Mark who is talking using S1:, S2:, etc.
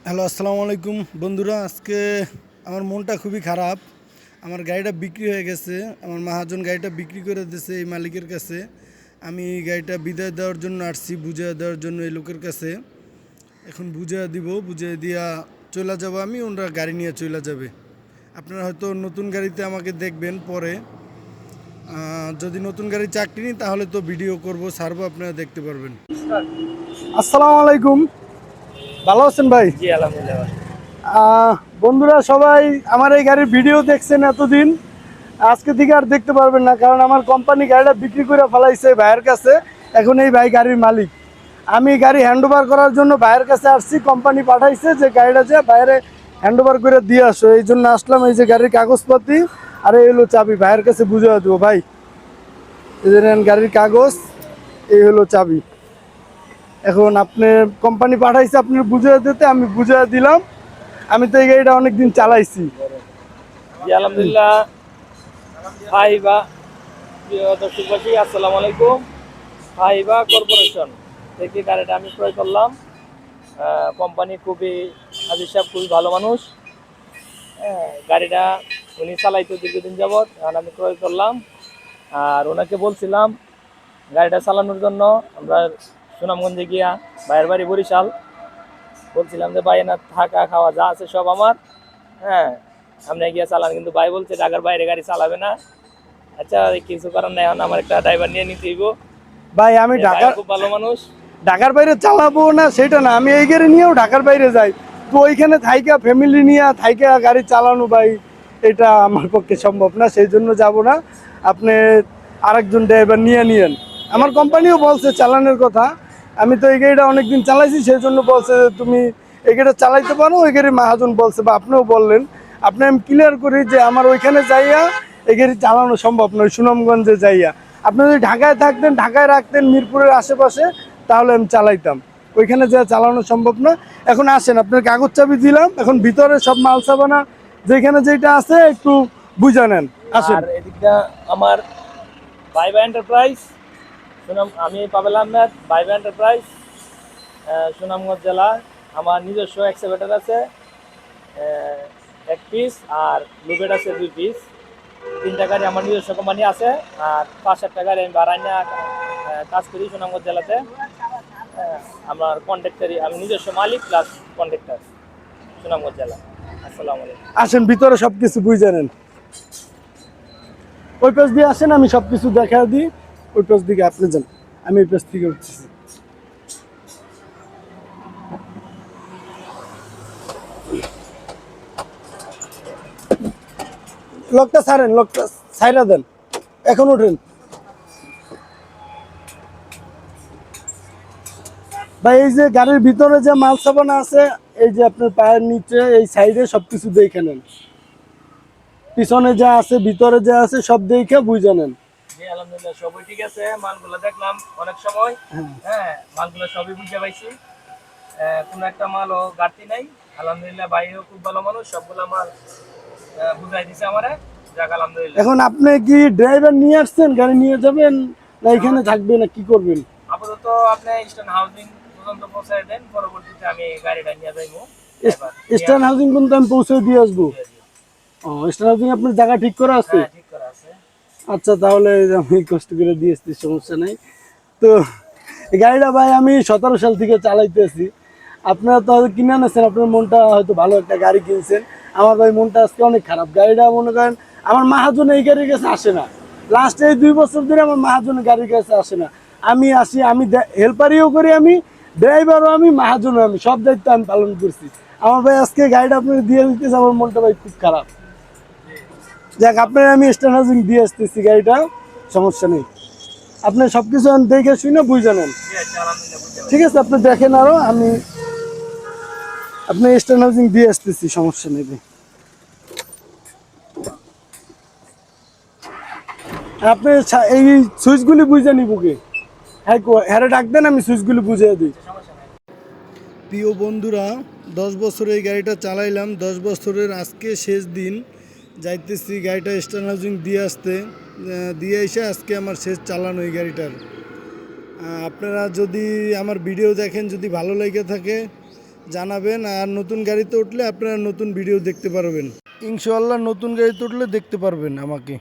S1: Hello, আসসালামু আলাইকুম বন্ধুরা। আজকে আমার মনটা খুবই খারাপ। আমার গাড়িটা বিক্রি হয়ে গেছে। আমার মহাজন গাড়িটা বিক্রি করে দিয়েছে এই মালিকের কাছে। আমি গাড়িটা বিদায় দেওয়ার জন্য আসছি, বুঝিয়ে দেওয়ার জন্য এই লোকের কাছে। এখন বুঝিয়ে দিব, বুঝিয়ে দিয়া চলে যাব আমি, ওনারা গাড়ি নিয়ে চলে যাবে। আপনারা হয়তো নতুন গাড়িতে আমাকে দেখবেন পরে। যদি নতুন গাড়ি চাকরি নিই তাহলে তো ভিডিও করব, ছাড়বো, আপনারা দেখতে পারবেন। আসসালামু আলাইকুম, ভালো আছেন ভাই?
S2: জি আলহামদুলিল্লাহ।
S1: আহ, বন্ধুরা সবাই আমার এই গাড়ির ভিডিও দেখছেন এতদিন, আজকে থেকে আর দেখতে পারবেন না, কারণ আমার কোম্পানি গাড়িটা বিক্রি করে ফেলাইছে ভাইয়ের কাছে। এখন এই ভাই গাড়ির মালিক। আমি গাড়ি হ্যান্ড ওভার করার জন্য ভাইয়ের কাছে আসছি। কোম্পানি পাঠাইছে যে গাড়িটা যে বাইরে হ্যান্ড ওভার করে দিয়ে আসো, এই জন্য আসলাম। এই যে গাড়ির কাগজপাতি আর এই হলো চাবি, ভাইয়ের কাছে বুঝে দেবো। ভাই এই যে নেন গাড়ির কাগজ, এই হলো চাবি। এখন আপনি কোম্পানি পাঠাইছে আপনি বুঝে দিতে, আমি বুঝে দিলাম। আমি তো এই গাড়িটা অনেকদিন চালাইছি।
S2: জি আলহামদুলিল্লাহ। ফাহিবা প্রিয় দর্শকবাসী, আসসালামু আলাইকুম। ফাহিবা কর্পোরেশন থেকে গাড়িটা আমি ক্রয় করলাম। কোম্পানি খুবই, আজিজ সাহেব খুবই ভালো মানুষ। গাড়িটা উনি চালাইতো দীর্ঘদিন যাবৎ, এখন আমি ক্রয় করলাম। আর ওনাকে বলছিলাম গাড়িটা চালানোর জন্য। আমরা সুনামগঞ্জে গিয়া, ভাইয়ের বাড়ি বরিশাল, বলছিলাম যে ভাই না থাকা খাওয়া যা আছে সব আমার। হ্যাঁ, আপনি গিয়ে চালান, কিন্তু ভাই বলছে ঢাকার বাইরে গাড়ি চালাবে না। আচ্ছা, কিছু কারণ নাই, এখন আমার একটা ড্রাইভার নিয়ে নিতে হইব।
S1: ভাই আমি
S2: ভাইও
S1: ঢাকার
S2: খুব ভালো মানুষ।
S1: ঢাকার বাইরে চালাবো না সেটা না, আমি এই গাড়ি নিয়েও ঢাকার বাইরে যাই। তো ওইখানে থাইকা ফ্যামিলি নিয়ে থাইকা গাড়ি চালানো ভাই, এটা আমার পক্ষে সম্ভব না, সেই জন্য যাব না। আপনি আরেকজন ড্রাইভার নিয়ে নিয়েন। আমার কোম্পানিও বলছে চালানোর কথা। আমি তো এই গাড়িটা অনেকদিন চালাইছি, সেই জন্য বলছে যে তুমি এই গাড়িটা চালাইতে পারো। ওই গাড়ি মহাজন বলছে, বা আপনিও বললেন। আপনি আমি ক্লিয়ার করি যে আমার ওইখানে যাইয়া এই গাড়ি চালানো সম্ভব নয়, সুনামগঞ্জে যাইয়া। আপনি যদি ঢাকায় থাকতেন, ঢাকায় রাখতেন মিরপুরের আশেপাশে, তাহলে আমি চালাইতাম। ওইখানে যা চালানো সম্ভব না। এখন আসেন, আপনার কাগজ চাবি দিলাম, এখন ভিতরে সব মাল সাবানা যেখানে যেটা আছে একটু বুঝে নেন। আসেন।
S2: আর এদিকটা আমার ভাইবা এন্টারপ্রাইজ, আমি পাবেল আহমেদ, ভাইবা এন্টারপ্রাইজ, সুনামগঞ্জ জেলা। আমার নিজস্ব এক্সেভেটার আছে এক পিস, আর লুবেট আছে 2 পিস। 3টা গাড়ি আমার নিজস্ব কোম্পানি আছে। আর 5-7টা গাড়ি আমি ভাড়ায় নিয়ে কাজ করি সুনামগঞ্জ জেলাতে। আমার কন্ট্রাক্টারি, আমি নিজস্ব মালিক প্লাস কন্ট্রাক্টর সুনামগঞ্জ জেলা। আসসালামু আলাইকুম।
S1: আসেন ভিতরে সবকিছু বুঝে নেন। ওই পেজ দিয়ে আসেন, আমি সবকিছু দেখা দিই। ওই পেজ দিকে আপনি যান, আমি ওই পেজ থেকে উঠতেছি। লোকটা ছাড়েন, লোকটা ছাইরা দেন, এখন ওঠেন। ভাই এই যে গাড়ির ভিতরে যে মাল সাবানা আছে, এই যে আপনার পায়ের নিচে এই সাইডে সবকিছু দেখে নেন। পিছনে যা আছে, ভিতরে যা আছে, সব দেখে বুঝে নেন।
S2: জি আলহামদুলিল্লাহ, সবই ঠিক আছে। মালগুলো দেখলাম অনেক সময়। হ্যাঁ, মালগুলো সবই বুঝে পাইছি। কোনো একটা মালও ঘাটতি নাই। আলহামদুলিল্লাহ, ভাইও খুব ভালো মানুষ, সবগুলা মাল বুঝাই দিছে আমারে। যাক আলহামদুলিল্লাহ।
S1: এখন আপনি কি ড্রাইভার নিয়ে আসছেন, গাড়ি নিয়ে যাবেন, না এখানে থাকবেন, না কি করবেন?
S2: আপাতত আপনি ইস্টার্ন হাউজিং পর্যন্ত পৌঁছায় দেন, পরবর্তীতে আমি গাড়িটা নিয়ে যাইবো।
S1: ইস্টার্ন হাউজিং পর্যন্ত আমি পৌঁছে দিয়ে আসবো? ও, ইস্টার্ন হাউজিং আপনার জায়গা ঠিক করা আছে?
S2: হ্যাঁ, ঠিক করা আছে।
S1: আচ্ছা, তাহলে আমি কষ্ট করে দিয়ে আসছি, সমস্যা নাই। তো এই গাড়িটা ভাই আমি 17 সাল থেকে চালাইতেছি। আপনারা তো হয়তো কিনে আনেছেন, আপনার মনটা হয়তো ভালো, একটা গাড়ি কিনছেন। আমার ভাই মনটা আজকে অনেক খারাপ। গাড়িটা মনে করেন আমার মাহাজন এই গাড়ির কাছে আসে না। লাস্ট এই 2 বছর ধরে আমার মাহাজন গাড়ির কাছে আসে না। আমি আসি, আমি হেল্পারিও করি, আমি ড্রাইভারও, আমি মাহাজনও, আমি সব দায়িত্ব আমি পালন করছি। আমার ভাই আজকে গাড়িটা আপনাকে দিয়ে দিতেছে, আমার মনটা ভাই খুব খারাপ। যাক, আপনার আমি স্টার্ন হাউজিং দিয়ে আসতেছি গাড়িটা, সমস্যা নেই। আপনি সবকিছু দেখে শুনে বুঝে নেন।
S2: জি আচ্ছা, আলহামদুলিল্লাহ বুঝতে
S1: ঠিক
S2: পারছি।
S1: আছে, আপনি দেখেন আরো, আমি আপনি স্টার্ন হাউজিং দিয়ে আসতেছি, সমস্যা নেই ভাই। আপনি এই সুইচগুলি বুঝে নিব কি? হ্যাঁ, হ্যাঁ ডাক দেন, আমি সুইচগুলি বুঝে দিই।
S2: সমস্যা নাই।
S1: প্রিয় বন্ধুরা, 10 বছর এই গাড়িটা চালাইলাম। 10 বছরের আজকে শেষ দিন, যাইতেছি গাড়িটা স্টার্ন হাউজিং দিয়ে আসতে। দিয়ে এসে আজকে আমার শেষ চালানো এই গাড়িটার। আপনারা যদি আমার ভিডিও দেখেন, যদি ভালো লেগে থাকে জানাবেন। আর নতুন গাড়িতে উঠলে আপনারা নতুন ভিডিও দেখতে পারবেন। ইনশাআল্লাহ নতুন গাড়িতে উঠলে দেখতে পারবেন আমাকে।